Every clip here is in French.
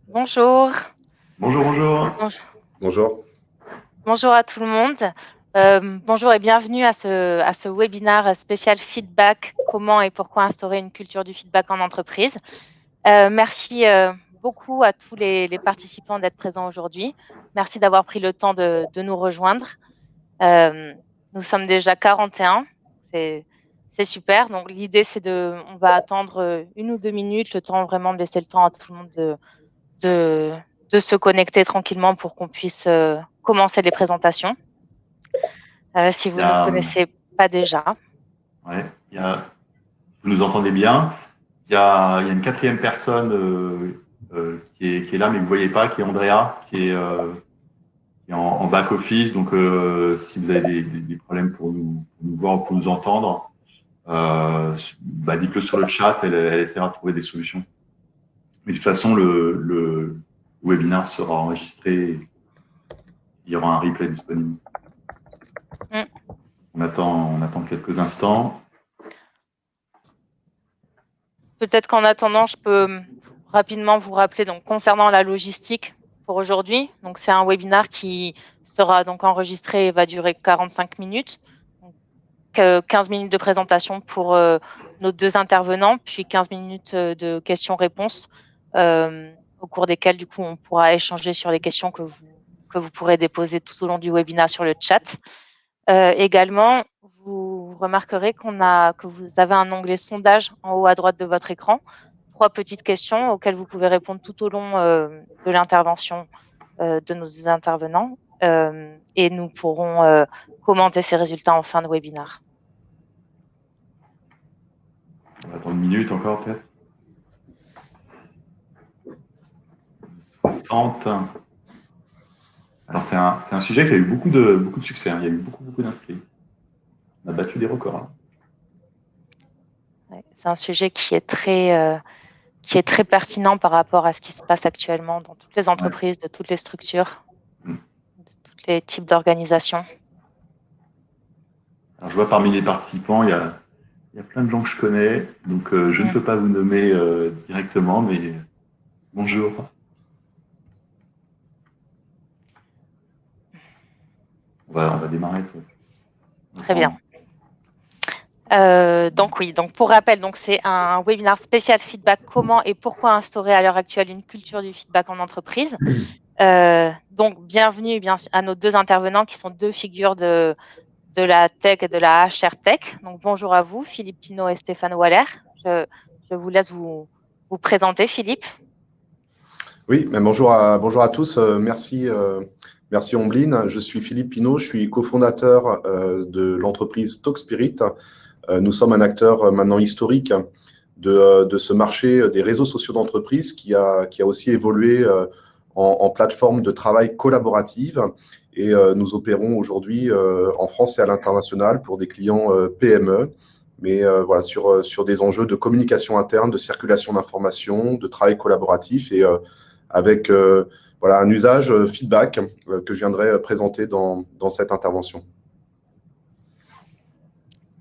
Bonjour. Bonjour, bonjour. Bonj- Bonjour. Bonjour à tout le monde. Bonjour et bienvenue à ce webinaire spécial feedback, comment et pourquoi instaurer une culture du feedback en entreprise. Merci beaucoup à tous les participants d'être présents aujourd'hui. Merci d'avoir pris le temps de nous rejoindre. Euh, Nous sommes déjà 41. C'est super. Donc l'idée, on va attendre 1 ou 2 minutes, le temps vraiment de laisser le temps à tout le monde de, de se connecter tranquillement pour qu'on puisse commencer les présentations, si Il vous y ne nous a, connaissez pas déjà. ouais, vous nous entendez bien. Il y a une quatrième personne qui est là, mais vous ne voyez pas, qui est Andrea, qui est en back-office. Donc, si vous avez des problèmes pour nous voir ou pour nous entendre, dites-le sur le chat, elle essaiera de trouver des solutions. Mais de toute façon, le webinaire sera enregistré. Il y aura un replay disponible. Mm. On attend quelques instants. Peut-être qu'en attendant, je peux rapidement vous rappeler donc concernant la logistique pour aujourd'hui. Donc c'est un webinaire qui sera donc enregistré et va durer 45 minutes. Donc, 15 minutes de présentation pour nos deux intervenants, puis 15 minutes de questions-réponses, au cours desquelles du coup on pourra échanger sur les questions que vous pourrez déposer tout au long du webinaire sur le chat. Également, vous remarquerez que vous avez un onglet sondage en haut à droite de votre écran. 3 petites questions auxquelles vous pouvez répondre tout au long de l'intervention de nos intervenants. Et nous pourrons commenter ces résultats en fin de webinaire. On va attendre une minute encore, peut-être. 60. Alors, c'est un sujet qui a eu beaucoup de succès, hein. Il y a eu beaucoup d'inscrits. On a battu des records, hein. Ouais, c'est un sujet qui est très pertinent par rapport à ce qui se passe actuellement dans toutes les Ouais. entreprises, de toutes les structures, Mm. de tous les types d'organisations. Alors, je vois parmi les participants, il y a plein de gens que je connais, donc je ne Mm. peux pas vous nommer directement, mais bonjour. On va démarrer. Très bien. Donc oui, donc pour rappel, donc c'est un webinaire spécial feedback, comment et pourquoi instaurer à l'heure actuelle une culture du feedback en entreprise. Donc bienvenue bien sûr, à nos deux intervenants qui sont deux figures de la tech et de la HR tech. Donc bonjour à vous, Philippe Pinault et Stéphane Waller. Je vous laisse vous présenter, Philippe. Oui, bonjour à tous. Merci Ombline. Je suis Philippe Pinault, je suis cofondateur de l'entreprise Talkspirit. Nous sommes un acteur maintenant historique de ce marché des réseaux sociaux d'entreprise qui a aussi évolué en plateforme de travail collaborative. Et nous opérons aujourd'hui en France et à l'international pour des clients PME, mais voilà, sur des enjeux de communication interne, de circulation d'informations, de travail collaboratif et avec voilà, un usage feedback que je viendrai présenter dans cette intervention.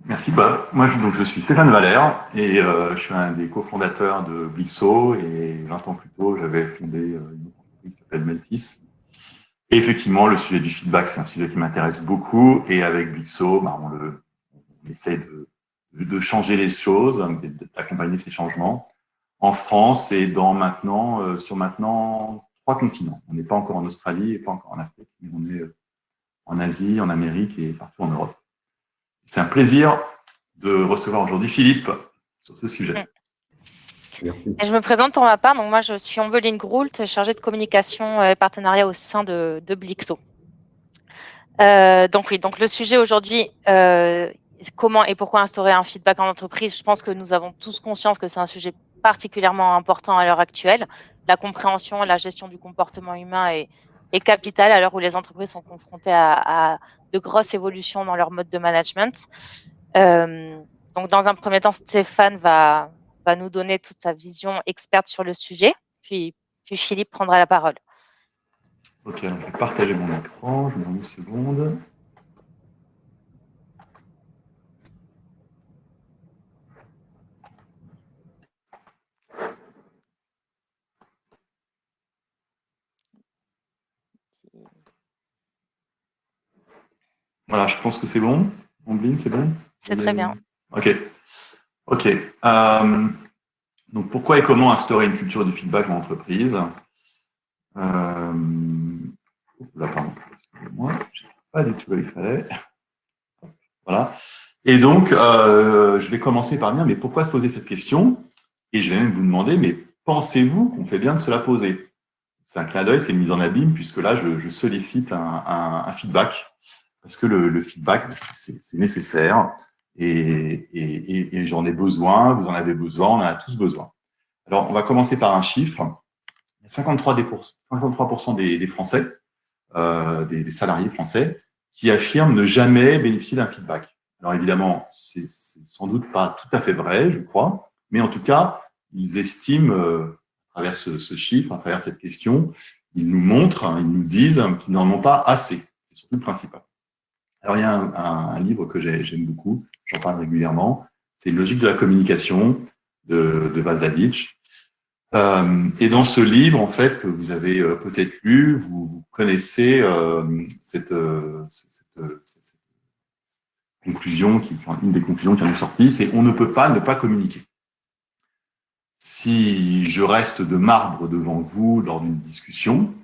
Merci. Moi, je suis Stéphane Valère et je suis un des cofondateurs de Blixo. Et 20 ans plus tôt, j'avais fondé une entreprise qui s'appelle Meltis. Et effectivement, le sujet du feedback, c'est un sujet qui m'intéresse beaucoup. Et avec Blixo, on essaie de changer les choses, d'accompagner ces changements en France et sur maintenant 3 continents. On n'est pas encore en Australie et pas encore en Afrique, mais on est en Asie, en Amérique et partout en Europe. C'est un plaisir de recevoir aujourd'hui Philippe sur ce sujet. Merci. Et je me présente pour ma part. Donc moi, je suis Ombeline Groult, chargée de communication et partenariat au sein de Blixo. Donc oui, donc le sujet aujourd'hui, comment et pourquoi instaurer un feedback en entreprise. Je pense que nous avons tous conscience que c'est un sujet particulièrement important à l'heure actuelle. La compréhension et la gestion du comportement humain est capitale à l'heure où les entreprises sont confrontées à de grosses évolutions dans leur mode de management. Donc dans un premier temps, Stéphane va nous donner toute sa vision experte sur le sujet, puis Philippe prendra la parole. Ok, donc je vais partager mon écran, je vous demande une seconde. Voilà, je pense que c'est bon. Ombline, c'est bon? C'est très bien. OK. OK. Donc, pourquoi et comment instaurer une culture du feedback en entreprise? Là, pardon, excusez-moi, je ne sais pas du tout où il fallait. Voilà. Et donc, je vais commencer par dire, mais pourquoi se poser cette question? Et je vais même vous demander, mais pensez-vous qu'on fait bien de se la poser? C'est un clin d'œil, c'est une mise en abîme, puisque là, je sollicite un feedback, parce que le feedback, c'est nécessaire, et j'en ai besoin, vous en avez besoin, on en a tous besoin. Alors, on va commencer par un chiffre. 53% des Français, des salariés français, qui affirment ne jamais bénéficier d'un feedback. Alors évidemment, c'est sans doute pas tout à fait vrai, je crois, mais en tout cas, ils estiment, à travers ce chiffre, à travers cette question, ils nous montrent, ils nous disent qu'ils n'en ont pas assez. C'est surtout le principal. Alors il y a un livre que j'aime beaucoup, j'en parle régulièrement, c'est Logique de la communication de Vazlavitch. Et dans ce livre, en fait, que vous avez peut-être lu, vous connaissez cette conclusion, une des conclusions qui en est sortie, c'est on ne peut pas ne pas communiquer. Si je reste de marbre devant vous lors d'une discussion,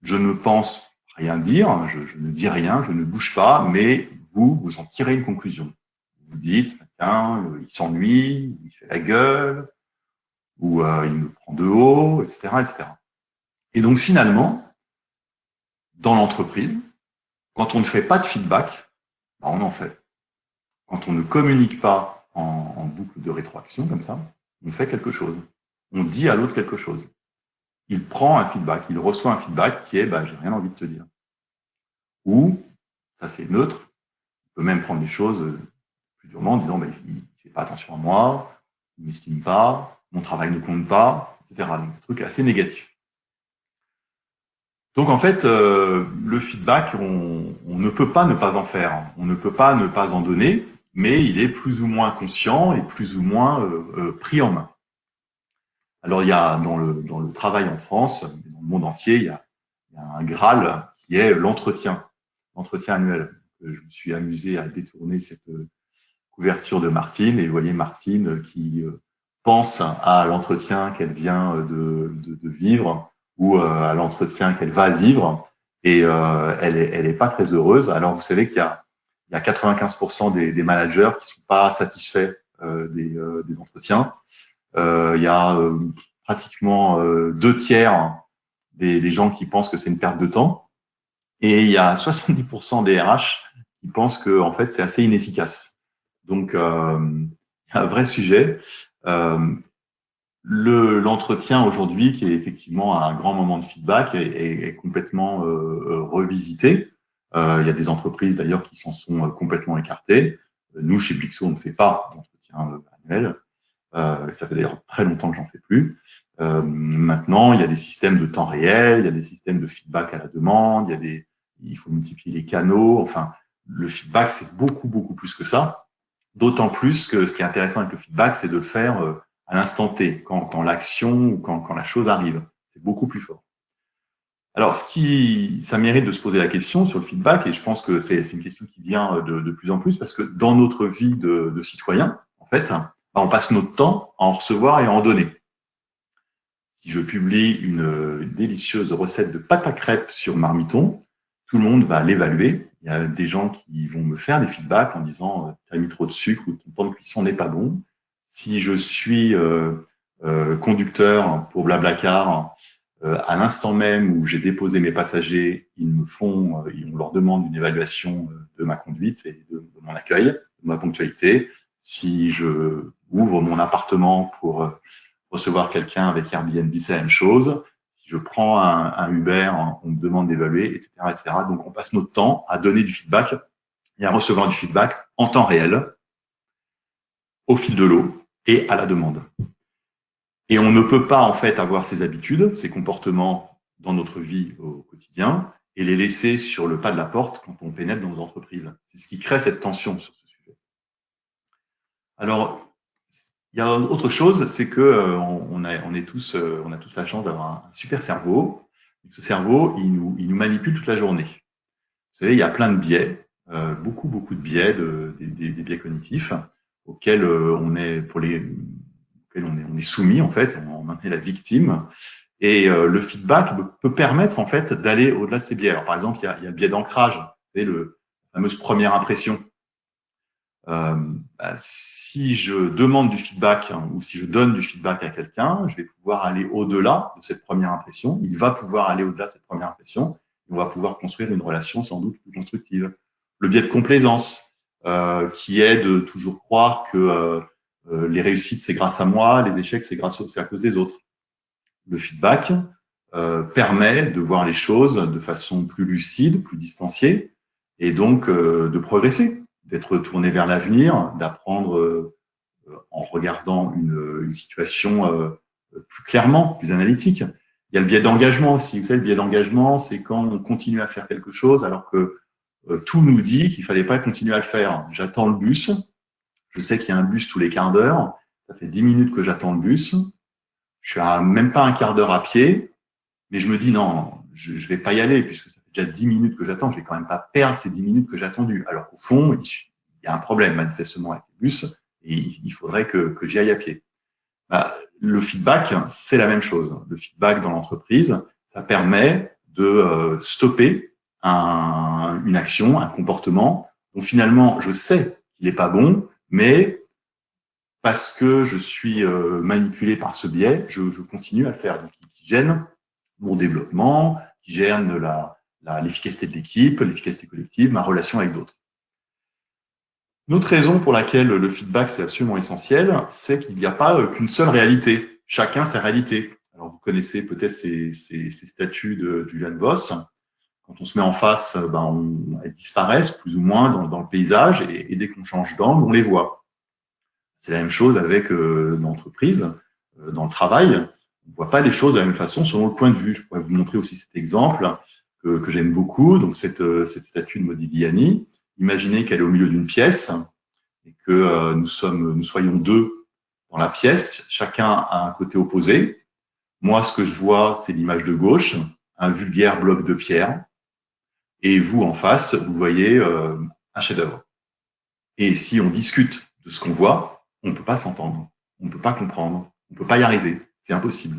je ne pense rien dire, je ne dis rien, je ne bouge pas, mais vous en tirez une conclusion. Vous dites, tiens, il s'ennuie, il fait la gueule, ou il me prend de haut, etc., etc. Et donc finalement, dans l'entreprise, quand on ne fait pas de feedback, ben on en fait. Quand on ne communique pas en boucle de rétroaction comme ça, on fait quelque chose. On dit à l'autre quelque chose. Il prend un feedback, il reçoit un feedback qui est bah, j'ai rien envie de te dire. Ou, ça c'est neutre, on peut même prendre les choses plus durement en disant bah, il ne fait pas attention à moi, il ne m'estime pas, mon travail ne compte pas, etc. Donc des trucs assez négatifs. Donc en fait, le feedback, on ne peut pas ne pas en faire, on ne peut pas ne pas en donner, mais il est plus ou moins conscient et plus ou moins pris en main. Alors il y a dans le travail en France, dans le monde entier, il y a un Graal qui est l'entretien annuel. Je me suis amusé à détourner cette couverture de Martine, et vous voyez Martine qui pense à l'entretien qu'elle vient de vivre ou à l'entretien qu'elle va vivre, et elle est pas très heureuse. Alors vous savez qu'il y a 95% des managers qui sont pas satisfaits des entretiens. Il y a pratiquement 2/3 des gens qui pensent que c'est une perte de temps, et il y a 70% des RH qui pensent que en fait c'est assez inefficace. Donc il y a un vrai sujet. L'entretien aujourd'hui, qui est effectivement un grand moment de feedback, est complètement revisité. Il y a des entreprises d'ailleurs qui s'en sont complètement écartées. Nous, chez Blixo, on ne fait pas d'entretien annuel. Ça fait d'ailleurs très longtemps que j'en fais plus. Maintenant, il y a des systèmes de temps réel, il y a des systèmes de feedback à la demande, il faut multiplier les canaux. Enfin, le feedback, c'est beaucoup, beaucoup plus que ça. D'autant plus que ce qui est intéressant avec le feedback, c'est de le faire à l'instant T, quand l'action ou quand la chose arrive. C'est beaucoup plus fort. Alors, ça mérite de se poser la question sur le feedback, et je pense que c'est une question qui vient de plus en plus, parce que dans notre vie de citoyen, en fait, on passe notre temps à en recevoir et à en donner. Si je publie une délicieuse recette de pâte à crêpes sur Marmiton, tout le monde va l'évaluer. Il y a des gens qui vont me faire des feedbacks en disant tu as mis trop de sucre ou ton temps de cuisson n'est pas bon. Si je suis conducteur pour Blablacar, à l'instant même où j'ai déposé mes passagers, on leur demande une évaluation de ma conduite et de mon accueil, de ma ponctualité. Si je ouvre mon appartement pour recevoir quelqu'un avec Airbnb, c'est la même chose. Si je prends un Uber, on me demande d'évaluer, etc., etc. Donc, on passe notre temps à donner du feedback et à recevoir du feedback en temps réel, au fil de l'eau et à la demande. Et on ne peut pas, en fait, avoir ces habitudes, ces comportements dans notre vie au quotidien et les laisser sur le pas de la porte quand on pénètre dans nos entreprises. C'est ce qui crée cette tension sur ce sujet. Alors, il y a autre chose, c'est que on a tous la chance d'avoir un super cerveau. Et ce cerveau, il nous manipule toute la journée. Vous savez, il y a plein de biais beaucoup de biais, des biais cognitifs auxquels on est soumis en fait, on en est la victime. Et le feedback peut permettre en fait d'aller au-delà de ces biais. Alors, par exemple, il y a le biais d'ancrage, la fameuse première impression. Si je demande du feedback ou si je donne du feedback à quelqu'un, je vais pouvoir aller au-delà de cette première impression. Il va pouvoir aller au-delà de cette première impression. On va pouvoir construire une relation sans doute plus constructive. Le biais de complaisance, qui est de toujours croire que les réussites, c'est grâce à moi, les échecs, c'est à cause des autres. Le feedback permet de voir les choses de façon plus lucide, plus distanciée, et donc de progresser, d'être tourné vers l'avenir, d'apprendre en regardant une situation plus clairement, plus analytique. Il y a le biais d'engagement aussi. Vous savez, le biais d'engagement, c'est quand on continue à faire quelque chose alors que tout nous dit qu'il fallait pas continuer à le faire. J'attends le bus, je sais qu'il y a un bus tous les quarts d'heure, ça fait 10 minutes que j'attends le bus, je suis à même pas un quart d'heure à pied, mais je me dis non, je vais pas y aller puisque ça fait déjà 10 minutes que j'attends, je vais quand même pas perdre ces 10 minutes que j'ai attendues. Alors qu'au fond, il y a un problème manifestement avec le bus et il faudrait que j'y aille à pied. Le feedback, c'est la même chose. Le feedback dans l'entreprise, ça permet de stopper une action, un comportement dont finalement je sais qu'il n'est pas bon, mais parce que je suis manipulé par ce biais, je continue à le faire, qui gêne mon développement, qui gêne l'efficacité de l'équipe, l'efficacité collective, ma relation avec d'autres. Une autre raison pour laquelle le feedback, c'est absolument essentiel, c'est qu'il n'y a pas qu'une seule réalité. Chacun sa réalité. Alors, vous connaissez peut-être ces statuts de Julian Voss. Quand on se met en face, elles disparaissent plus ou moins dans le paysage et dès qu'on change d'angle, on les voit. C'est la même chose avec l'entreprise, dans le travail. On ne voit pas les choses de la même façon selon le point de vue. Je pourrais vous montrer aussi cet exemple que j'aime beaucoup. Donc, cette statue de Modigliani. Imaginez qu'elle est au milieu d'une pièce et que nous soyons deux dans la pièce, chacun à un côté opposé. Moi, ce que je vois, c'est l'image de gauche, un vulgaire bloc de pierre. Et vous, en face, vous voyez un chef-d'œuvre. Et si on discute de ce qu'on voit, on ne peut pas s'entendre, on ne peut pas comprendre, on ne peut pas y arriver. C'est impossible.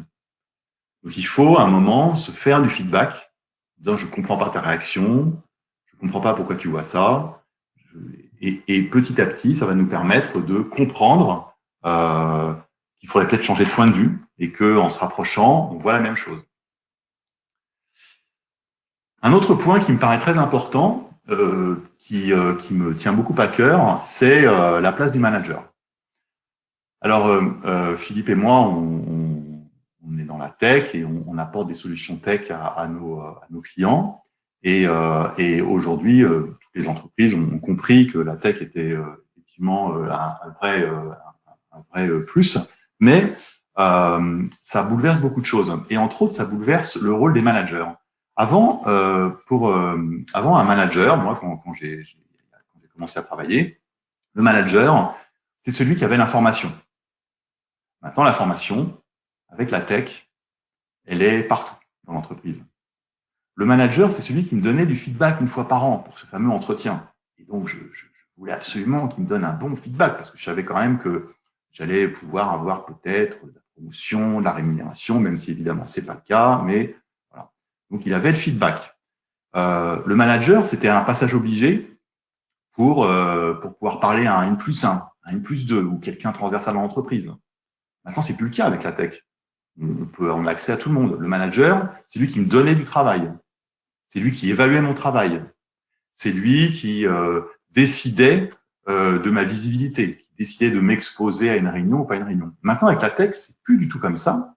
Donc, il faut, à un moment, se faire du feedback, en disant « je ne comprends pas ta réaction, je ne comprends pas pourquoi tu vois ça ». Et petit à petit, ça va nous permettre de comprendre qu'il faudrait peut-être changer de point de vue et qu'en se rapprochant, on voit la même chose. Un autre point qui me paraît très important, qui me tient beaucoup à cœur, c'est la place du manager. Alors, Philippe et moi, on est dans la tech et on apporte des solutions tech à nos clients. Et aujourd'hui, toutes les entreprises ont compris que la tech était effectivement un vrai plus, mais ça bouleverse beaucoup de choses. Et entre autres, ça bouleverse le rôle des managers. Avant, avant un manager, moi, quand j'ai commencé à travailler, le manager, c'est celui qui avait l'information. Maintenant, l'information, avec la tech, elle est partout dans l'entreprise. Le manager, c'est celui qui me donnait du feedback une fois par an pour ce fameux entretien. Et donc, je voulais absolument qu'il me donne un bon feedback parce que je savais quand même que j'allais pouvoir avoir peut-être de la promotion, de la rémunération, même si évidemment c'est pas le cas, mais voilà. Donc, il avait le feedback. Le manager, c'était un passage obligé pour pouvoir parler à un N+1, à un N+2 ou quelqu'un transversal dans l'entreprise. Maintenant, c'est plus le cas avec la tech. On a accès à tout le monde. Le manager, c'est lui qui me donnait du travail. C'est lui qui évaluait mon travail. C'est lui qui décidait de ma visibilité, qui décidait de m'exposer à une réunion ou pas une réunion. Maintenant, avec la tech, c'est plus du tout comme ça.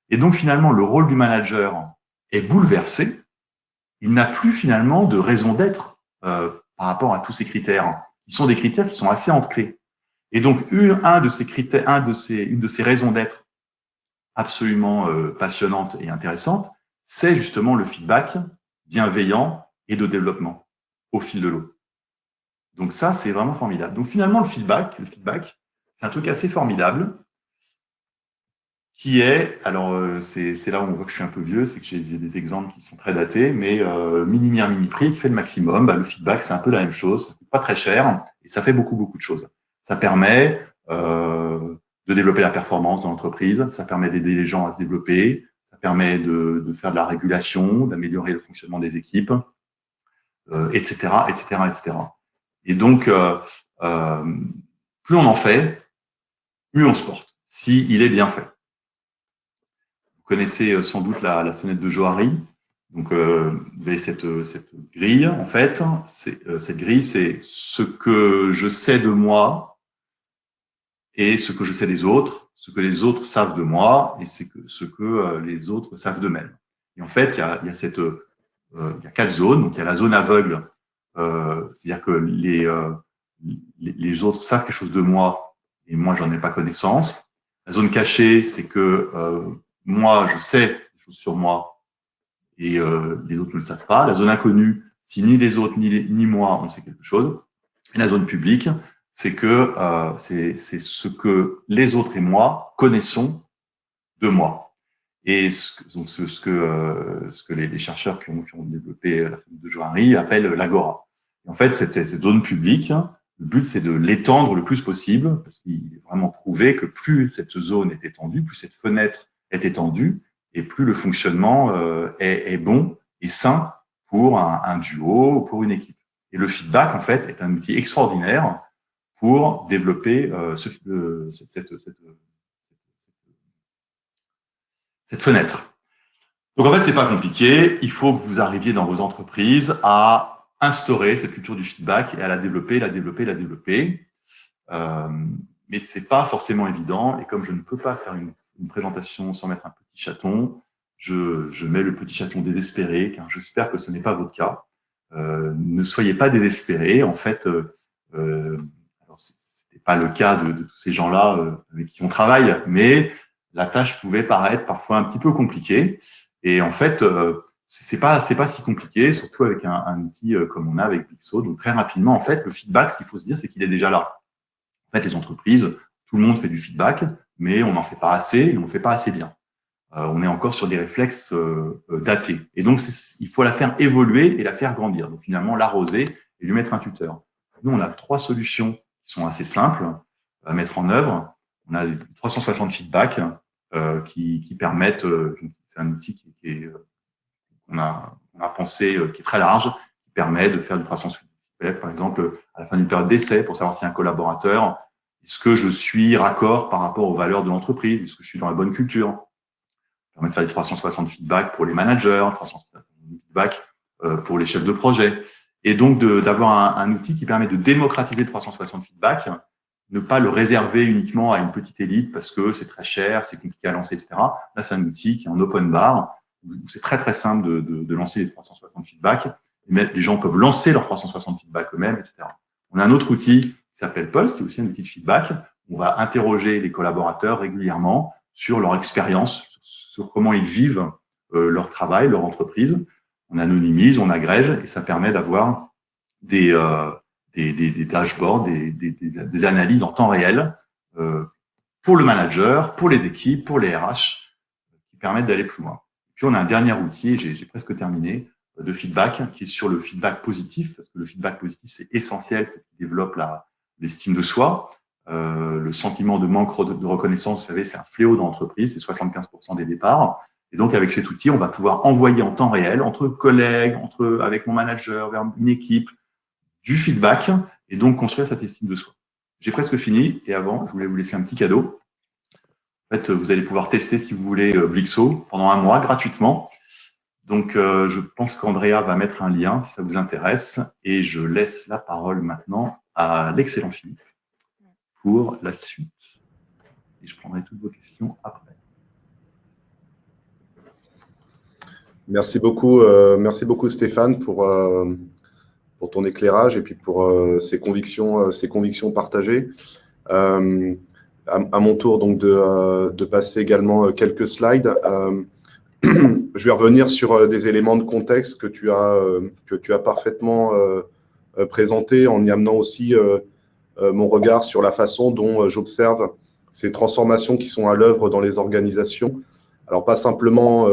Et donc, finalement, le rôle du manager est bouleversé. Il n'a plus finalement de raison d'être par rapport à tous ces critères. Ils sont des critères qui sont assez ancrés. Et donc, une de ces raisons d'être absolument passionnante et intéressante, c'est justement le feedback bienveillant et de développement au fil de l'eau. Donc ça, c'est vraiment formidable. Donc finalement, le feedback, c'est un truc assez formidable qui est, alors c'est là où on voit que je suis un peu vieux, c'est que j'ai des exemples qui sont très datés, mais mini-mire, mini-prix qui fait le maximum. Le feedback, c'est un peu la même chose, ça coûte pas très cher et ça fait beaucoup de choses. Ça permet de développer la performance dans l'entreprise, ça permet d'aider les gens à se développer, ça permet de faire de la régulation, d'améliorer le fonctionnement des équipes, etc., etc., etc. Et donc, plus on en fait, mieux on se porte, s'il est bien fait. Vous connaissez sans doute la fenêtre de Johari. Donc, vous avez cette grille, en fait. Cette grille, c'est ce que je sais de moi et ce que je sais des autres, ce que les autres savent de moi et c'est ce que les autres savent d'eux-mêmes. Et en fait, il y a 4 zones. Donc, il y a la zone aveugle, c'est-à-dire que les autres savent quelque chose de moi et moi, j'en ai pas connaissance. La zone cachée, c'est que moi, je sais des choses sur moi et les autres ne le savent pas. La zone inconnue, si ni les autres ni moi, on sait quelque chose. Et la zone publique, c'est que c'est ce que les autres et moi connaissons de moi. Et ce que les chercheurs qui ont développé la fenêtre de Johari appellent l'agora. En fait, cette zone publique, le but, c'est de l'étendre le plus possible, parce qu'il est vraiment prouvé que plus cette zone est étendue, plus cette fenêtre est étendue, et plus le fonctionnement est bon et sain pour un duo ou pour une équipe. Et le feedback, en fait, est un outil extraordinaire pour développer cette fenêtre. Donc en fait, c'est pas compliqué. Il faut que vous arriviez dans vos entreprises à instaurer cette culture du feedback et à la développer. Mais c'est pas forcément évident. Et comme je ne peux pas faire une présentation sans mettre un petit chaton, je mets le petit chaton désespéré, car j'espère que ce n'est pas votre cas. Ne soyez pas désespérés. En fait, alors c'était pas le cas de tous ces gens-là avec qui on travaille, mais la tâche pouvait paraître parfois un petit peu compliquée. Et en fait, c'est pas si compliqué, surtout avec un outil comme on a avec Blixo. Donc très rapidement, en fait, le feedback, ce qu'il faut se dire, c'est qu'il est déjà là. En fait, les entreprises, tout le monde fait du feedback, mais on n'en fait pas assez et on ne fait pas assez bien. On est encore sur des réflexes datés. Et donc, il faut la faire évoluer et la faire grandir. Donc finalement, l'arroser et lui mettre un tuteur. Nous, on a 3 solutions qui sont assez simples à mettre en œuvre. On a 360 feedback qui permettent, c'est un outil qu'on a pensé, qui est très large, qui permet de faire du 360 feedback, par exemple, à la fin d'une période d'essai, pour savoir si un collaborateur, est-ce que je suis raccord par rapport aux valeurs de l'entreprise, est-ce que je suis dans la bonne culture. Ça permet de faire des 360 feedback pour les managers, 360 feedback pour les chefs de projet. Et donc, d'avoir un outil qui permet de démocratiser le 360 feedback, ne pas le réserver uniquement à une petite élite parce que c'est très cher, c'est compliqué à lancer, etc. Là, c'est un outil qui est en open bar, où c'est très simple de lancer les 360 feedback. Les gens peuvent lancer leurs 360 feedback eux-mêmes, etc. On a un autre outil qui s'appelle Pulse, qui est aussi un outil de feedback. On va interroger les collaborateurs régulièrement sur leur expérience, sur comment ils vivent leur travail, leur entreprise. On anonymise, on agrège, et ça permet d'avoir des dashboards, des analyses en temps réel pour le manager, pour les équipes, pour les RH, qui permettent d'aller plus loin. Puis on a un dernier outil, et j'ai presque terminé, de feedback, qui est sur le feedback positif, parce que le feedback positif, c'est essentiel, c'est ce qui développe l'estime de soi. Le sentiment de manque de reconnaissance, vous savez, c'est un fléau dans l'entreprise, c'est 75% des départs. Et donc, avec cet outil, on va pouvoir envoyer en temps réel, entre collègues, avec mon manager, vers une équipe, du feedback, et donc construire cette estime de soi. J'ai presque fini, et avant, je voulais vous laisser un petit cadeau. En fait, vous allez pouvoir tester, si vous voulez, Blixo pendant 1 mois, gratuitement. Donc, je pense qu'Andrea va mettre un lien, si ça vous intéresse, et je laisse la parole maintenant à l'excellent Philippe pour la suite. Et je prendrai toutes vos questions après. Merci beaucoup Stéphane pour ton éclairage et puis pour ces convictions partagées. À mon tour donc de passer également quelques slides. Je vais revenir sur des éléments de contexte que tu as parfaitement présentés en y amenant aussi mon regard sur la façon dont j'observe ces transformations qui sont à l'œuvre dans les organisations. Alors, pas simplement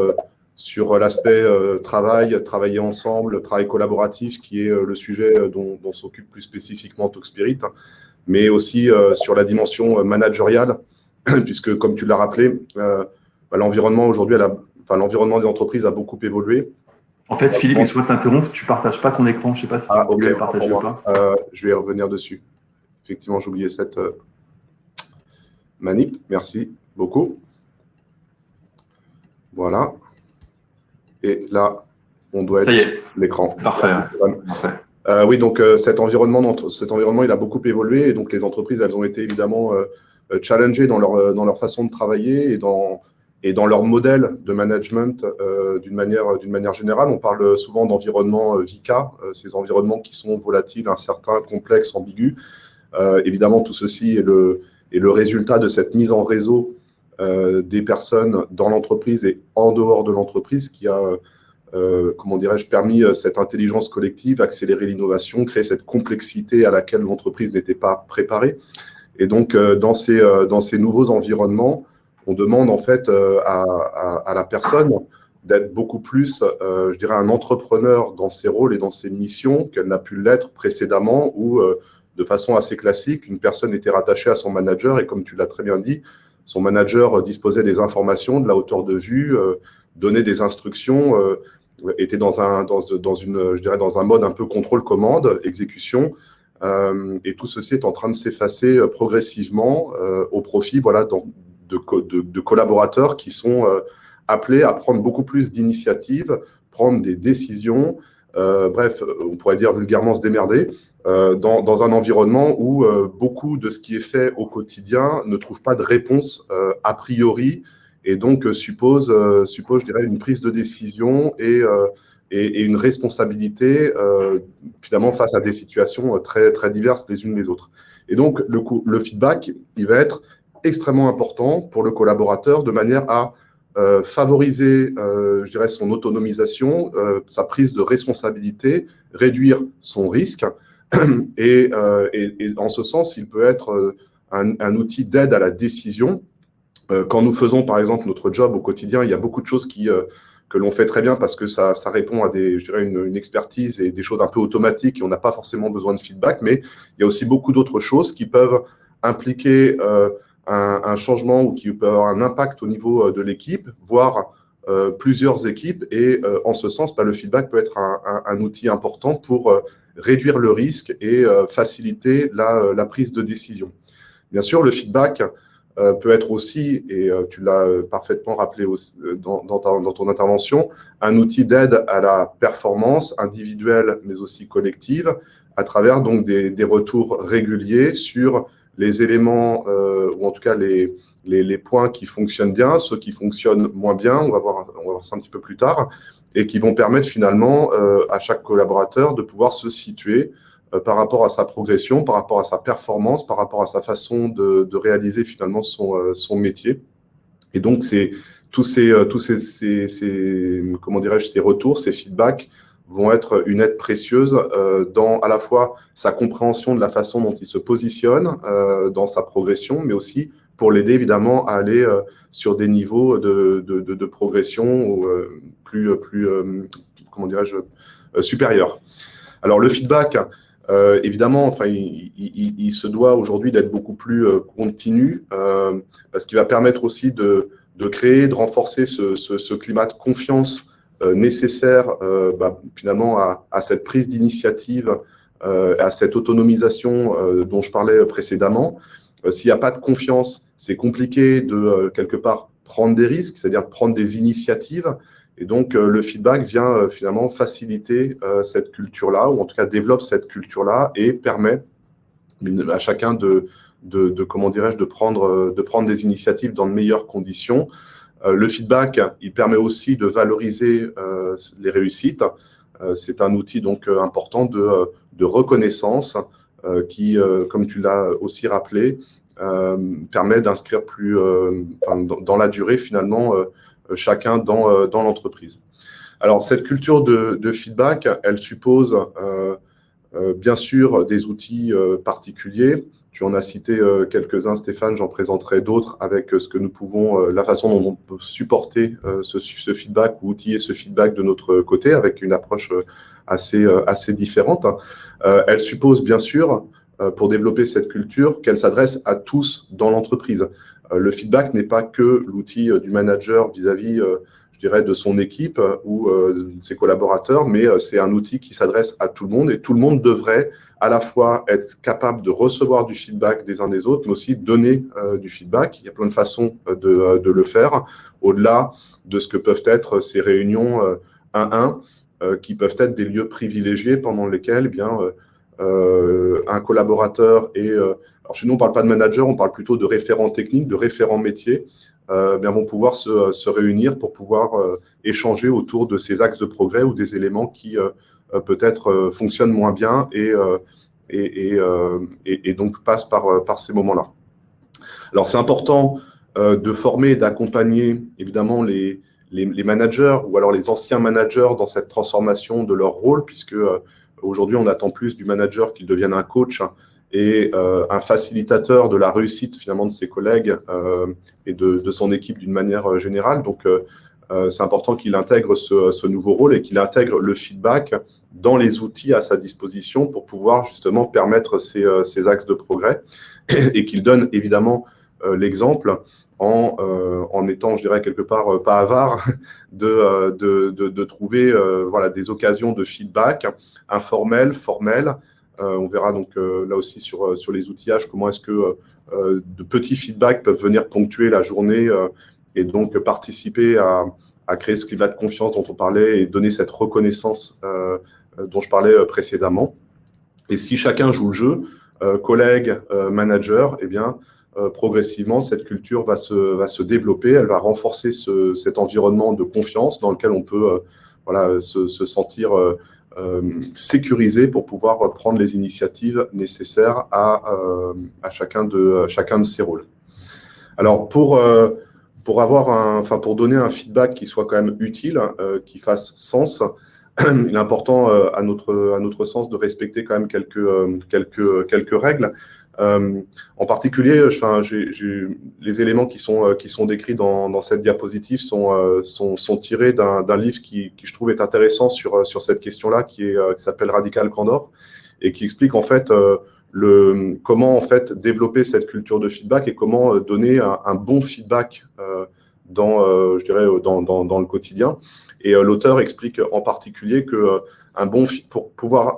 sur l'aspect travailler ensemble, travail collaboratif, qui est le sujet dont s'occupe plus spécifiquement Talkspirit, mais aussi sur la dimension managériale, puisque, comme tu l'as rappelé, l'environnement aujourd'hui, l'environnement des entreprises a beaucoup évolué. En fait, Philippe, excuse-moi de t'interrompre, tu ne partages pas ton écran, je ne sais pas si tu voulais le partager ou pas. Je vais revenir dessus. Effectivement, j'ai oublié cette manip. Merci beaucoup. Voilà. Et là, on doit être l'écran. Parfait. Oui, donc cet environnement, il a beaucoup évolué. Et donc, les entreprises, elles ont été évidemment challengées dans leur façon de travailler et dans leur modèle de management d'une manière générale. On parle souvent d'environnement VICA, ces environnements qui sont volatiles, incertains, complexes, ambigus. Évidemment, tout ceci est le résultat de cette mise en réseau des personnes dans l'entreprise et en dehors de l'entreprise qui a, comment dirais-je, permis cette intelligence collective, accélérer l'innovation, créer cette complexité à laquelle l'entreprise n'était pas préparée. Et donc, dans ces nouveaux environnements, on demande en fait à la personne d'être beaucoup plus, je dirais, un entrepreneur dans ses rôles et dans ses missions qu'elle n'a pu l'être précédemment où, de façon assez classique, une personne était rattachée à son manager et comme tu l'as très bien dit, son manager disposait des informations, de la hauteur de vue, donnait des instructions, était dans un mode un peu contrôle-commande, exécution. Et tout ceci est en train de s'effacer progressivement au profit de collaborateurs qui sont appelés à prendre beaucoup plus d'initiatives, prendre des décisions, bref, on pourrait dire vulgairement se démerder, dans un environnement où beaucoup de ce qui est fait au quotidien ne trouve pas de réponse a priori et donc suppose, je dirais, une prise de décision et une responsabilité finalement face à des situations très, très diverses les unes les autres. Et donc, le feedback, il va être extrêmement important pour le collaborateur de manière à favoriser, je dirais, son autonomisation, sa prise de responsabilité, réduire son risque. Et en ce sens, il peut être un outil d'aide à la décision. Quand nous faisons, par exemple, notre job au quotidien, il y a beaucoup de choses que l'on fait très bien parce que ça répond à je dirais une expertise et des choses un peu automatiques et on n'a pas forcément besoin de feedback, mais il y a aussi beaucoup d'autres choses qui peuvent impliquer un changement ou qui peut avoir un impact au niveau de l'équipe, voire plusieurs équipes. Et en ce sens, le feedback peut être un outil important pour réduire le risque et faciliter la prise de décision. Bien sûr, le feedback peut être aussi, et tu l'as parfaitement rappelé aussi, dans ton intervention, un outil d'aide à la performance individuelle, mais aussi collective, à travers donc des retours réguliers sur les éléments, ou en tout cas les points qui fonctionnent bien, ceux qui fonctionnent moins bien, on va voir ça un petit peu plus tard, et qui vont permettre finalement à chaque collaborateur de pouvoir se situer par rapport à sa progression, par rapport à sa performance, par rapport à sa façon de réaliser finalement son métier. Et donc, tous ces comment dirais-je, ces retours, ces feedbacks vont être une aide précieuse dans à la fois sa compréhension de la façon dont il se positionne dans sa progression, mais aussi pour l'aider évidemment à aller sur des niveaux de progression plus comment dirais-je, supérieurs. Alors, le feedback, évidemment, il se doit aujourd'hui d'être beaucoup plus continu parce qu'il va permettre aussi de créer, de renforcer ce climat de confiance nécessaire finalement à cette prise d'initiative, à cette autonomisation dont je parlais précédemment. S'il n'y a pas de confiance, c'est compliqué de quelque part prendre des risques, c'est-à-dire prendre des initiatives. Et donc, le feedback vient finalement faciliter cette culture-là, ou en tout cas développe cette culture-là et permet à chacun comment dirais-je, de prendre des initiatives dans de meilleures conditions. Le feedback, il permet aussi de valoriser les réussites. C'est un outil donc important de reconnaissance qui, comme tu l'as aussi rappelé, permet d'inscrire plus dans la durée finalement chacun dans l'entreprise. Alors, cette culture de feedback, elle suppose bien sûr des outils particuliers. Tu en as cité quelques-uns, Stéphane, j'en présenterai d'autres avec ce que nous pouvons, la façon dont on peut supporter ce feedback ou outiller ce feedback de notre côté avec une approche assez différente. Elle suppose bien sûr, pour développer cette culture, qu'elle s'adresse à tous dans l'entreprise. Le feedback n'est pas que l'outil du manager vis-à-vis, je dirais, de son équipe ou de ses collaborateurs, mais c'est un outil qui s'adresse à tout le monde et tout le monde devrait à la fois être capable de recevoir du feedback des uns des autres, mais aussi donner du feedback. Il y a plein de façons de le faire, au-delà de ce que peuvent être ces réunions 1-1, qui peuvent être des lieux privilégiés pendant lesquels un collaborateur et alors chez nous on ne parle pas de manager, on parle plutôt de référents techniques, de référents métiers, vont pouvoir se réunir pour pouvoir échanger autour de ces axes de progrès ou des éléments qui peut-être fonctionnent moins bien et donc passent par ces moments-là. Alors c'est important de former et d'accompagner évidemment les managers ou alors les anciens managers dans cette transformation de leur rôle, puisque aujourd'hui on attend plus du manager qu'il devienne un coach et un facilitateur de la réussite finalement de ses collègues et de son équipe d'une manière générale. Donc c'est important qu'il intègre ce nouveau rôle et qu'il intègre le feedback dans les outils à sa disposition pour pouvoir justement permettre ces axes de progrès et qu'il donne évidemment l'exemple en étant, je dirais, quelque part pas avare de trouver voilà, des occasions de feedback informel, formel. On verra donc là aussi sur les outillages comment est-ce que de petits feedbacks peuvent venir ponctuer la journée et donc participer à créer ce climat de confiance dont on parlait et donner cette reconnaissance dont je parlais précédemment. Et si chacun joue le jeu, collègue, manager, eh bien, progressivement, cette culture va se développer, elle va renforcer cet environnement de confiance dans lequel on peut voilà, se sentir sécurisé pour pouvoir prendre les initiatives nécessaires à chacun de ces rôles. Alors, pour donner un feedback qui soit quand même utile, qui fasse sens, il est important, à notre sens, de respecter quand même quelques règles. En particulier, les éléments qui sont décrits dans cette diapositive sont tirés d'un livre qui, je trouve, est intéressant sur cette question-là, qui s'appelle Radical Candor, et qui explique en fait comment en fait développer cette culture de feedback et comment donner un bon feedback je dirais dans le quotidien. Et l'auteur explique en particulier que pour pouvoir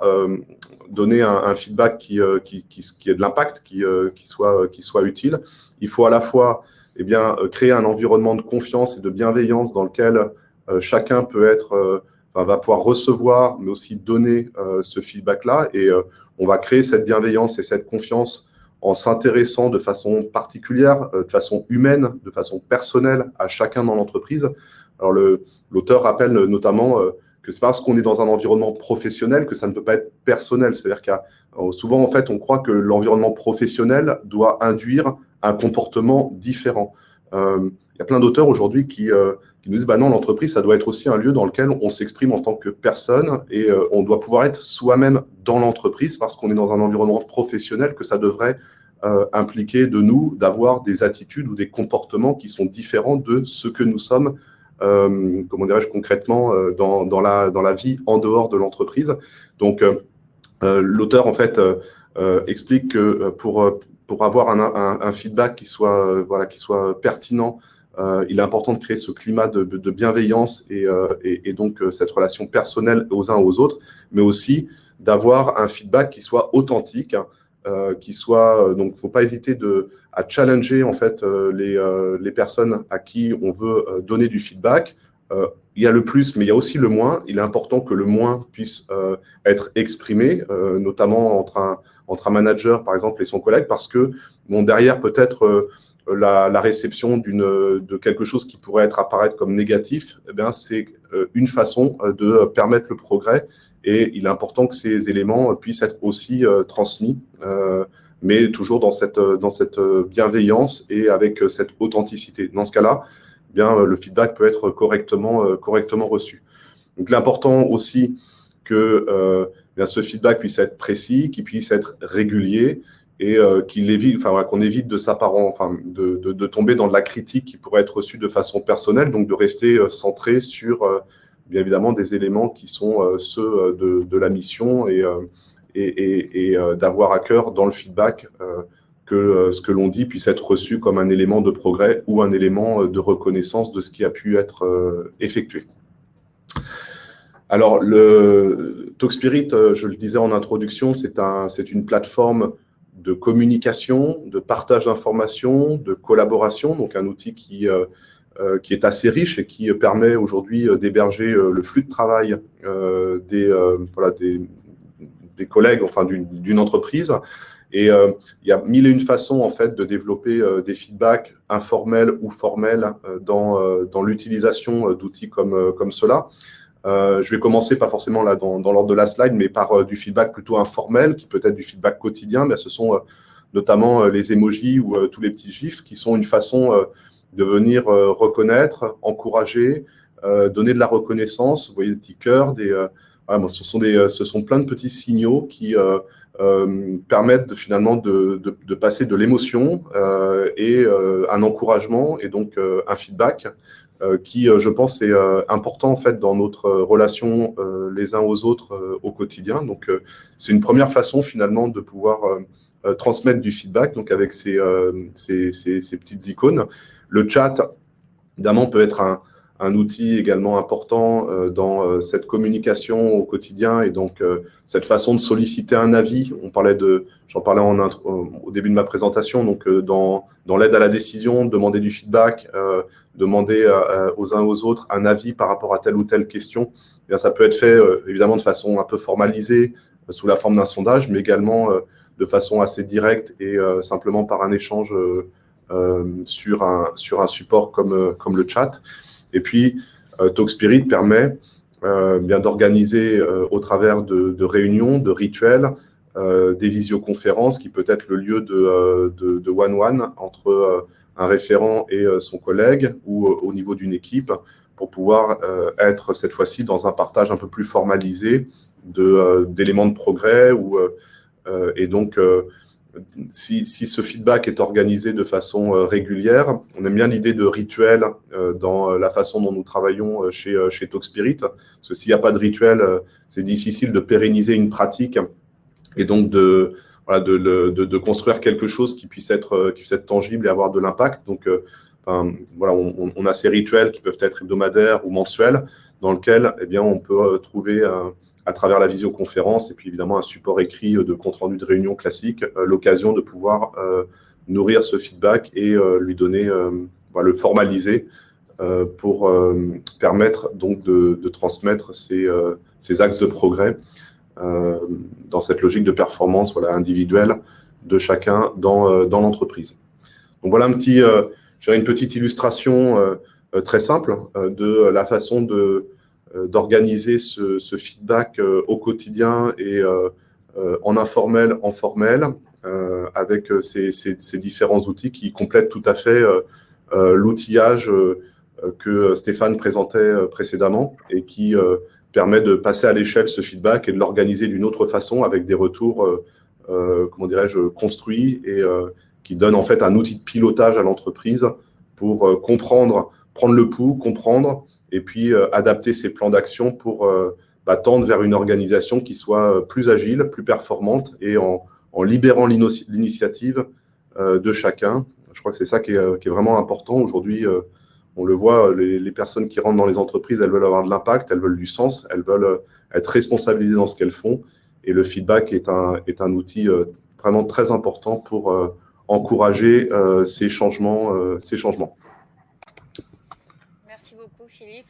donner un feedback qui ait de l'impact, qui soit utile, il faut à la fois créer un environnement de confiance et de bienveillance dans lequel chacun va pouvoir recevoir, mais aussi donner ce feedback-là. Et on va créer cette bienveillance et cette confiance en s'intéressant de façon particulière, de façon humaine, de façon personnelle à chacun dans l'entreprise. Alors l'auteur rappelle notamment que c'est parce qu'on est dans un environnement professionnel que ça ne peut pas être personnel. C'est-à-dire qu'il souvent, en fait, on croit que l'environnement professionnel doit induire un comportement différent. Il y a plein d'auteurs aujourd'hui qui nous disent non, l'entreprise, ça doit être aussi un lieu dans lequel on s'exprime en tant que personne et on doit pouvoir être soi-même dans l'entreprise parce qu'on est dans un environnement professionnel que ça devrait impliquer de nous d'avoir des attitudes ou des comportements qui sont différents de ce que nous sommes comment dirais-je concrètement dans la vie en dehors de l'entreprise. Donc l'auteur en fait explique que pour avoir un feedback qui soit pertinent, il est important de créer ce climat de bienveillance et donc cette relation personnelle aux uns aux autres, mais aussi d'avoir un feedback qui soit authentique, donc faut pas hésiter à challenger en fait les personnes à qui on veut donner du feedback. Il y a le plus, mais il y a aussi le moins. Il est important que le moins puisse être exprimé, notamment entre un manager par exemple et son collègue, parce que derrière peut-être la réception de quelque chose qui pourrait apparaître comme négatif, c'est une façon de permettre le progrès. Et il est important que ces éléments puissent être aussi transmis, mais toujours dans cette bienveillance et avec cette authenticité. Dans ce cas-là, le feedback peut être correctement reçu. Donc l'important aussi que ce feedback puisse être précis, qu'il puisse être régulier et qu'on évite de tomber dans de la critique qui pourrait être reçue de façon personnelle, donc de rester centré sur, bien évidemment, des éléments qui sont ceux de la mission et d'avoir à cœur dans le feedback que ce que l'on dit puisse être reçu comme un élément de progrès ou un élément de reconnaissance de ce qui a pu être effectué. Alors, le Talkspirit, je le disais en introduction, c'est une plateforme de communication, de partage d'informations, de collaboration, donc un outil qui est assez riche et qui permet aujourd'hui d'héberger le flux de travail des collègues, enfin d'une entreprise. Et il y a mille et une façons en fait de développer des feedbacks informels ou formels dans l'utilisation d'outils comme cela. Je vais commencer, pas forcément là dans l'ordre de la slide, mais par du feedback plutôt informel, qui peut être du feedback quotidien. Mais ce sont notamment les emojis ou tous les petits gifs qui sont une façon de venir reconnaître, encourager, donner de la reconnaissance. Vous voyez des petits cœurs, ce sont plein de petits signaux qui permettent finalement de passer de l'émotion et un encouragement et donc un feedback qui, je pense, est important en fait dans notre relation les uns aux autres au quotidien. Donc, c'est une première façon finalement de pouvoir transmettre du feedback, donc avec ces petites icônes. Le chat, évidemment, peut être un outil également important dans cette communication au quotidien et donc cette façon de solliciter un avis. J'en parlais au début de ma présentation, donc dans l'aide à la décision, demander du feedback, demander aux uns aux autres un avis par rapport à telle ou telle question. Eh bien, ça peut être fait évidemment de façon un peu formalisée sous la forme d'un sondage, mais également de façon assez directe et simplement par un échange sur un support comme le chat. Et puis, Talkspirit permet bien d'organiser au travers de réunions, de rituels, des visioconférences qui peut être le lieu de one-one entre un référent et son collègue ou au niveau d'une équipe pour pouvoir être cette fois-ci dans un partage un peu plus formalisé d'éléments de progrès. Et donc, si ce feedback est organisé de façon régulière, on aime bien l'idée de rituel dans la façon dont nous travaillons chez Talkspirit, parce que s'il n'y a pas de rituel, c'est difficile de pérenniser une pratique et donc de construire quelque chose qui puisse être tangible et avoir de l'impact. Donc, on a ces rituels qui peuvent être hebdomadaires ou mensuels, dans lesquels on peut trouver à travers la visioconférence et puis évidemment un support écrit de compte-rendu de réunion classique, l'occasion de pouvoir nourrir ce feedback et lui donner, le formaliser pour permettre donc de transmettre ces axes de progrès dans cette logique de performance individuelle de chacun dans l'entreprise. Donc voilà une petite illustration très simple de la façon d'organiser ce feedback au quotidien et en informel, en formel, avec ces différents outils qui complètent tout à fait l'outillage que Stéphane présentait précédemment et qui permet de passer à l'échelle ce feedback et de l'organiser d'une autre façon avec des retours, construits et qui donnent en fait un outil de pilotage à l'entreprise pour comprendre, prendre le pouls, comprendre et puis adapter ses plans d'action pour tendre vers une organisation qui soit plus agile, plus performante et en libérant l'initiative de chacun. Je crois que c'est ça qui est vraiment important. Aujourd'hui, on le voit, les personnes qui rentrent dans les entreprises, elles veulent avoir de l'impact, elles veulent du sens, elles veulent être responsabilisées dans ce qu'elles font. Et le feedback est un outil vraiment très important pour encourager ces changements. Merci beaucoup, Philippe.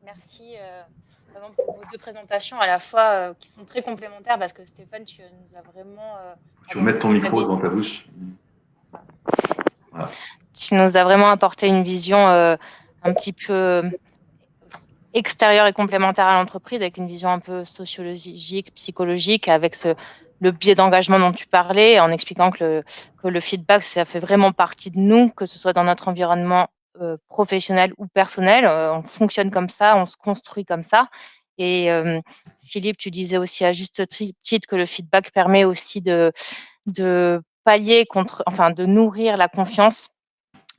Merci vraiment pour vos deux présentations à la fois qui sont très complémentaires parce que Stéphane, tu nous as vraiment… tu veux mettre ton micro dans ta bouche. Voilà. Tu nous as vraiment apporté une vision un petit peu extérieure et complémentaire à l'entreprise, avec une vision un peu sociologique, psychologique, avec le biais d'engagement dont tu parlais, en expliquant que le feedback, ça fait vraiment partie de nous, que ce soit dans notre environnement professionnel ou personnel. On fonctionne comme ça, on se construit comme ça. Et Philippe, tu disais aussi à juste titre que le feedback permet aussi de pallier enfin de nourrir la confiance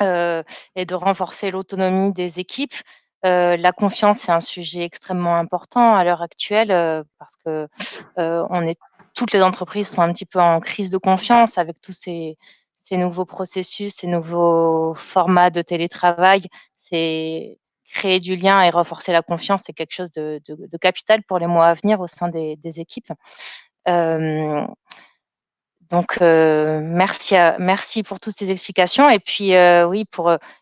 et de renforcer l'autonomie des équipes. La confiance, c'est un sujet extrêmement important à l'heure actuelle parce que toutes les entreprises sont un petit peu en crise de confiance avec tous ces nouveaux processus, ces nouveaux formats de télétravail. C'est créer du lien et renforcer la confiance, c'est quelque chose de capital pour les mois à venir au sein des équipes. Donc, merci pour toutes ces explications. Et puis, oui,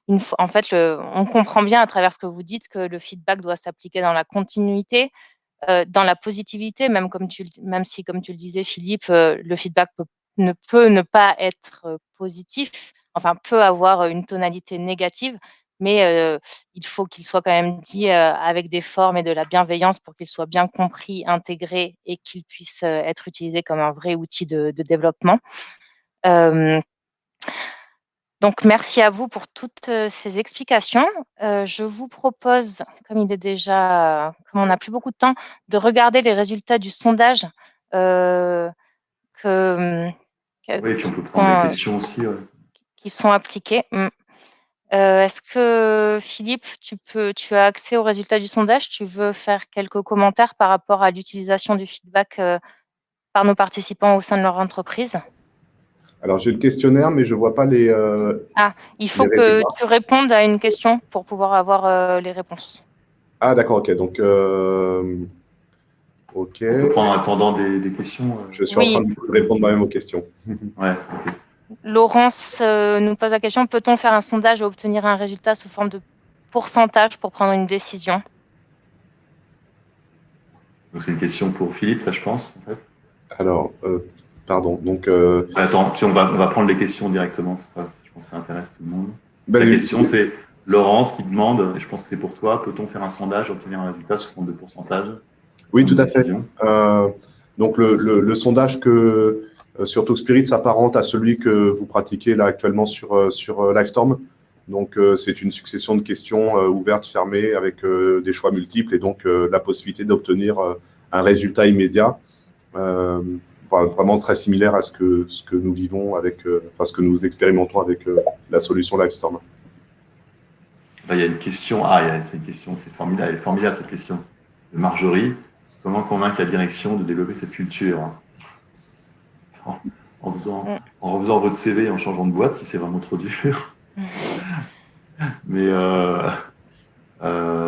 une fois, en fait, on comprend bien à travers ce que vous dites que le feedback doit s'appliquer dans la continuité, dans la positivité, même si, comme tu le disais, Philippe, le feedback ne peut ne pas être positif, enfin, peut avoir une tonalité négative, mais il faut qu'il soit quand même dit avec des formes et de la bienveillance pour qu'il soit bien compris, intégré et qu'il puisse être utilisé comme un vrai outil de développement. Donc, merci à vous pour toutes ces explications. Je vous propose, comme on n'a plus beaucoup de temps, de regarder les résultats du sondage Oui, puis on peut prendre des questions aussi. Qui sont appliquées. Est-ce que, Philippe, tu as accès aux résultats du sondage? Tu veux faire quelques commentaires par rapport à l'utilisation du feedback par nos participants au sein de leur entreprise? Alors, j'ai le questionnaire, mais je ne vois pas les. Il faut que tu répondes à une question pour pouvoir avoir les réponses. Ah, d'accord, ok. Donc, ok. On peut prendre en attendant des questions. Je suis en train de répondre moi-même aux questions. Ouais, ok. Laurence nous pose la question, peut-on faire un sondage et obtenir un résultat sous forme de pourcentage pour prendre une décision? Donc, c'est une question pour Philippe, ça, je pense. En fait. Alors, pardon. Donc, attends, puis on va prendre les questions directement. Ça, je pense que ça intéresse tout le monde. La question, c'est Laurence qui demande, et je pense que c'est pour toi, peut-on faire un sondage et obtenir un résultat sous forme de pourcentage? Oui, tout à fait. Donc, le sondage sur Talkspirit s'apparente à celui que vous pratiquez là actuellement sur Livestorm. Donc, c'est une succession de questions ouvertes, fermées, avec des choix multiples et donc la possibilité d'obtenir un résultat immédiat. Vraiment très similaire à ce que nous vivons ce que nous expérimentons avec la solution Livestorm. Là, il y a une question. C'est une question, c'est formidable. Elle est formidable cette question de Marjorie. Comment convaincre la direction de développer cette culture en refaisant votre CV et en changeant de boîte, si c'est vraiment trop dur. Mais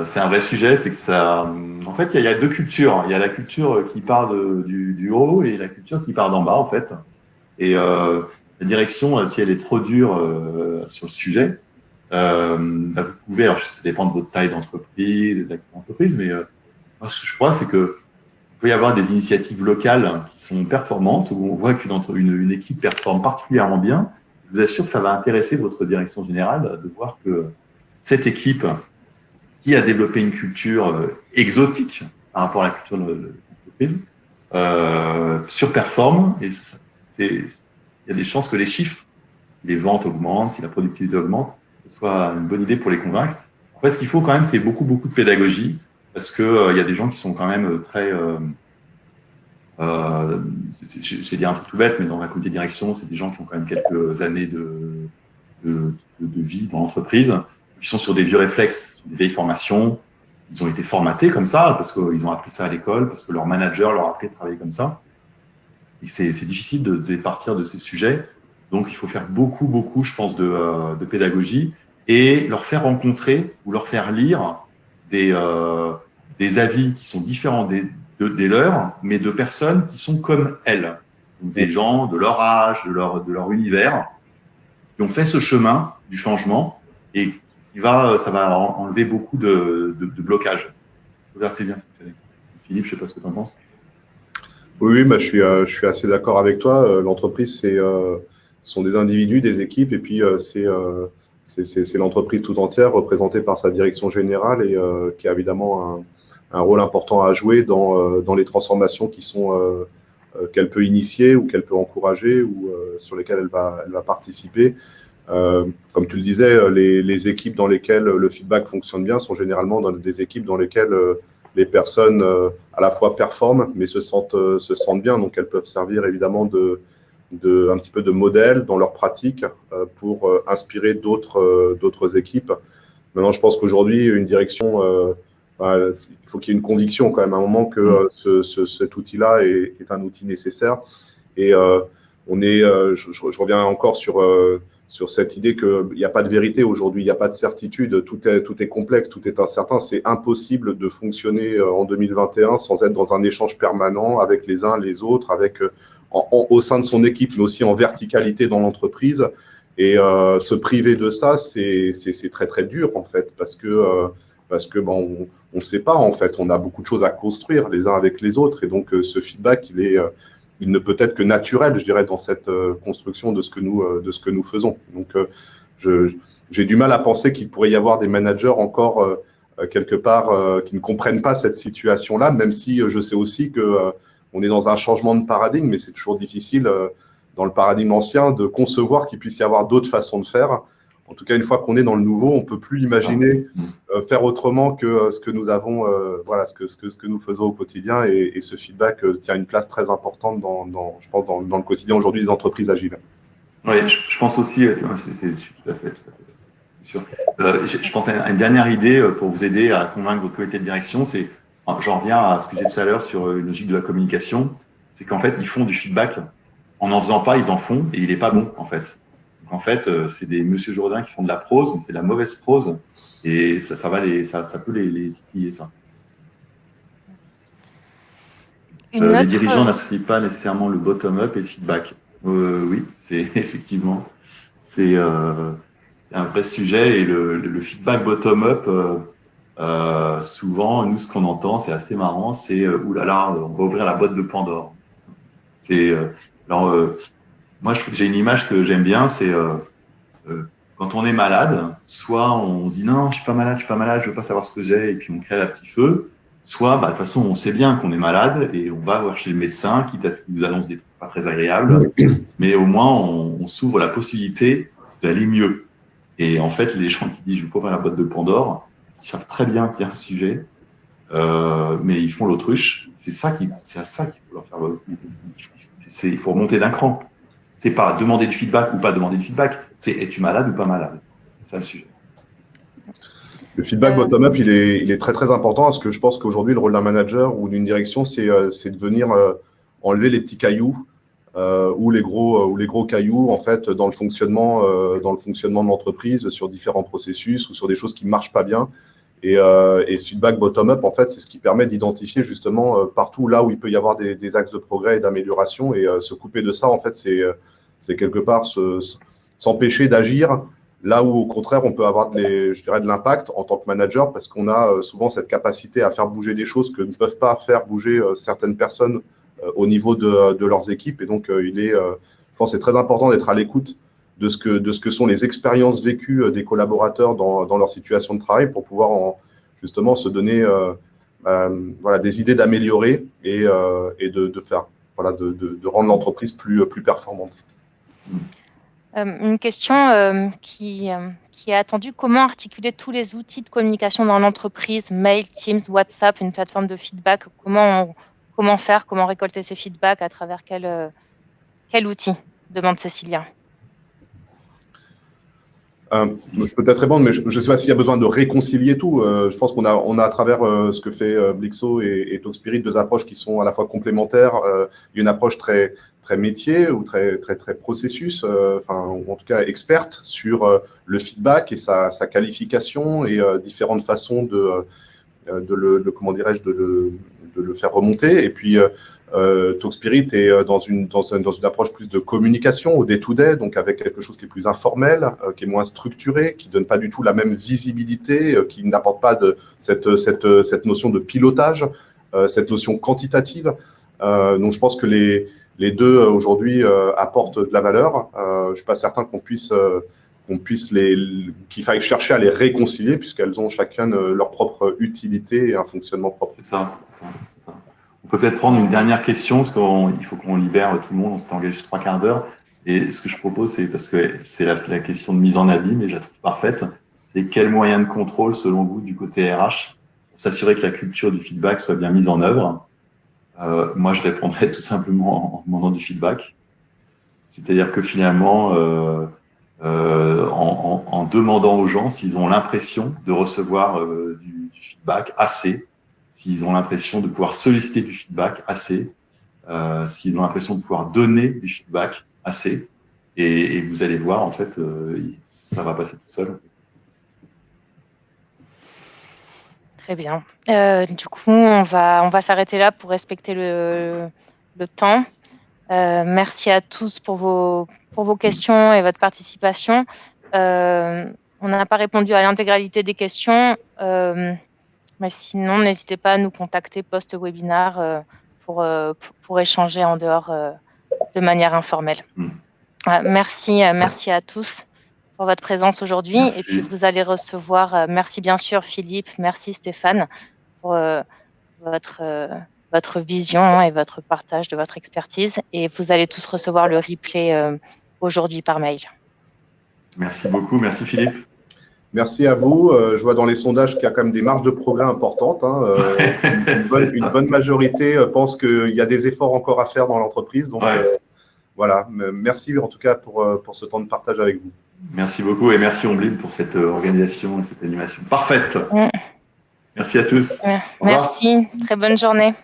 c'est un vrai sujet, c'est que ça. En fait, il y a deux cultures. Il y a la culture qui part du haut et la culture qui part d'en bas, en fait. Et la direction, si elle est trop dure sur le sujet, vous pouvez. Alors, ça dépend de votre taille d'entreprise, mais moi, ce que je crois, c'est que il peut y avoir des initiatives locales qui sont performantes, où on voit qu'une équipe performe particulièrement bien. Je vous assure que ça va intéresser votre direction générale de voir que cette équipe qui a développé une culture exotique par rapport à la culture de l'entreprise, surperforme. Et il y a des chances que les chiffres, si les ventes augmentent, si la productivité augmente, ce soit une bonne idée pour les convaincre. Après, ce qu'il faut quand même, c'est beaucoup de pédagogie. Parce que y a des gens qui sont quand même très, je vais dire un truc tout bête, mais dans la comité de direction, c'est des gens qui ont quand même quelques années de vie dans l'entreprise, qui sont sur des vieux réflexes, sur des vieilles formations. Ils ont été formatés comme ça parce qu'ils ont appris ça à l'école, parce que leur manager leur a appris de travailler comme ça. Et c'est difficile de partir de ces sujets. Donc, il faut faire beaucoup, je pense, de pédagogie et leur faire rencontrer ou leur faire lire des avis qui sont différents des leurs, mais de personnes qui sont comme elles. Donc, des gens de leur âge, de leur univers, qui ont fait ce chemin du changement et ça va enlever beaucoup de blocages. C'est bien fonctionné. Philippe, je ne sais pas ce que tu en penses. Oui, je suis assez d'accord avec toi. L'entreprise, sont des individus, des équipes, et puis c'est l'entreprise tout entière représentée par sa direction générale et qui a évidemment un rôle important à jouer dans les transformations qu'elle peut initier ou qu'elle peut encourager ou sur lesquelles elle va participer. Comme tu le disais, les équipes dans lesquelles le feedback fonctionne bien sont généralement des équipes dans lesquelles les personnes à la fois performent mais se sentent bien, donc elles peuvent servir évidemment un petit peu de modèle dans leur pratique pour inspirer d'autres équipes. Maintenant, je pense qu'aujourd'hui, une direction, il faut qu'il y ait une conviction quand même à un moment que cet outil-là est un outil nécessaire. Et je reviens encore sur cette idée qu'il n'y a pas de vérité aujourd'hui, il n'y a pas de certitude, tout est complexe, tout est incertain. C'est impossible de fonctionner en 2021 sans être dans un échange permanent avec les uns, les autres, au sein de son équipe, mais aussi en verticalité dans l'entreprise. Et se priver de ça, c'est très, très dur, en fait, parce que on ne sait pas, en fait. On a beaucoup de choses à construire les uns avec les autres. Et donc, ce feedback, il ne peut être que naturel, je dirais, dans cette construction de ce que nous faisons. Donc, j'ai du mal à penser qu'il pourrait y avoir des managers encore quelque part qui ne comprennent pas cette situation-là, même si je sais aussi qu'on est dans un changement de paradigme, mais c'est toujours difficile dans le paradigme ancien de concevoir qu'il puisse y avoir d'autres façons de faire. En tout cas, une fois qu'on est dans le nouveau, on ne peut plus imaginer faire autrement que ce que nous avons, ce que nous faisons au quotidien. Et ce feedback tient une place très importante je pense, dans le quotidien aujourd'hui des entreprises agiles. Oui, je pense aussi, c'est tout à fait sûr. Je pense à une dernière idée pour vous aider à convaincre votre comité de direction. J'en reviens à ce que j'ai dit tout à l'heure sur une logique de la communication. C'est qu'en fait, ils font du feedback. En n'en faisant pas, ils en font et il n'est pas bon, en fait. Donc, en fait, c'est des Monsieur Jourdain qui font de la prose, mais c'est de la mauvaise prose. Et ça peut les titiller, ça. Les dirigeants n'associent pas nécessairement le bottom-up et le feedback. Oui, c'est effectivement, c'est un vrai sujet. Et le feedback bottom-up, souvent, nous, ce qu'on entend, c'est assez marrant, c'est oulala, on va ouvrir la boîte de Pandore. Moi, j'ai une image que j'aime bien, c'est quand on est malade, soit on se dit non, je suis pas malade, je veux pas savoir ce que j'ai, et puis on crée un petit feu. Soit, de toute façon, on sait bien qu'on est malade et on va voir chez le médecin, quitte à ce qu'il nous annonce des trucs pas très agréables, mais au moins on s'ouvre la possibilité d'aller mieux. Et en fait, les gens qui disent je veux pas ouvrir la boîte de Pandore, ils savent très bien qu'il y a un sujet, mais ils font l'autruche. C'est à ça qu'il faut leur faire. Il faut remonter d'un cran. C'est pas demander du feedback ou pas demander du feedback, c'est es-tu malade ou pas malade. C'est ça le sujet. Le feedback bottom-up, il est très, très important parce que je pense qu'aujourd'hui, le rôle d'un manager ou d'une direction, c'est de venir enlever les petits cailloux ou les gros cailloux, en fait, dans le fonctionnement de l'entreprise, sur différents processus ou sur des choses qui ne marchent pas bien. Et ce feedback bottom-up, en fait, c'est ce qui permet d'identifier justement partout là où il peut y avoir des axes de progrès et d'amélioration. Et se couper de ça, en fait, c'est quelque part s'empêcher d'agir là où, au contraire, on peut avoir de l'impact en tant que manager parce qu'on a souvent cette capacité à faire bouger des choses que ne peuvent pas faire bouger certaines personnes au niveau de leurs équipes. Et donc, je pense que c'est très important d'être à l'écoute de ce que sont les expériences vécues des collaborateurs dans leur situation de travail pour pouvoir justement se donner des idées d'améliorer et de faire de rendre l'entreprise plus performante. Une question qui est attendue. Comment articuler tous les outils de communication dans l'entreprise, mail, Teams, WhatsApp, une plateforme de feedback? Comment faire? Comment récolter ces feedbacks? À travers quel outil? Demande Cécilia. Je peux peut-être répondre, mais je ne sais pas s'il y a besoin de réconcilier tout. Je pense qu'on a à travers ce que fait Blixo et Talkspirit, deux approches qui sont à la fois complémentaires. Il y a une approche très, très métier ou très, très, très processus, ou en tout cas experte sur le feedback et sa qualification et différentes façons de le faire remonter. Et puis, Talkspirit est dans une approche plus de communication au day-to-day, donc avec quelque chose qui est plus informel, qui est moins structuré, qui ne donne pas du tout la même visibilité, qui n'apporte pas cette notion de pilotage, cette notion quantitative. Donc, je pense que les deux, aujourd'hui, apportent de la valeur. Je ne suis pas certain qu'il faille chercher à les réconcilier, puisqu'elles ont chacun leur propre utilité et un fonctionnement propre. C'est ça. On peut peut-être prendre une dernière question, parce qu'il faut qu'on libère tout le monde, on s'est engagé 3 quarts d'heure. Et ce que je propose, c'est parce que c'est la question de mise en abîme, et je la trouve parfaite, c'est quels moyens de contrôle, selon vous, du côté RH, pour s'assurer que la culture du feedback soit bien mise en œuvre? Moi, je répondrais tout simplement en demandant du feedback. C'est-à-dire que finalement, en demandant aux gens s'ils ont l'impression de recevoir du feedback assez, s'ils ont l'impression de pouvoir solliciter du feedback assez, s'ils ont l'impression de pouvoir donner du feedback assez, et vous allez voir, en fait, ça va passer tout seul. Très bien. Du coup, on va s'arrêter là pour respecter le temps. Merci à tous pour vos questions et votre participation. On n'a pas répondu à l'intégralité des questions, mais sinon, n'hésitez pas à nous contacter post-webinar pour échanger en dehors de manière informelle. Merci à tous pour votre présence aujourd'hui. Et puis, vous allez recevoir, merci bien sûr Philippe, merci Stéphane pour votre vision et votre partage de votre expertise. Et vous allez tous recevoir le replay aujourd'hui par mail. Merci beaucoup. Merci Philippe. Merci à vous. Je vois dans les sondages qu'il y a quand même des marges de progrès importantes. Une bonne majorité pense qu'il y a des efforts encore à faire dans l'entreprise. Donc, voilà. Merci en tout cas pour ce temps de partage avec vous. Merci beaucoup et merci Ombline pour cette organisation et cette animation parfaite. Merci à tous. Merci. Très bonne journée.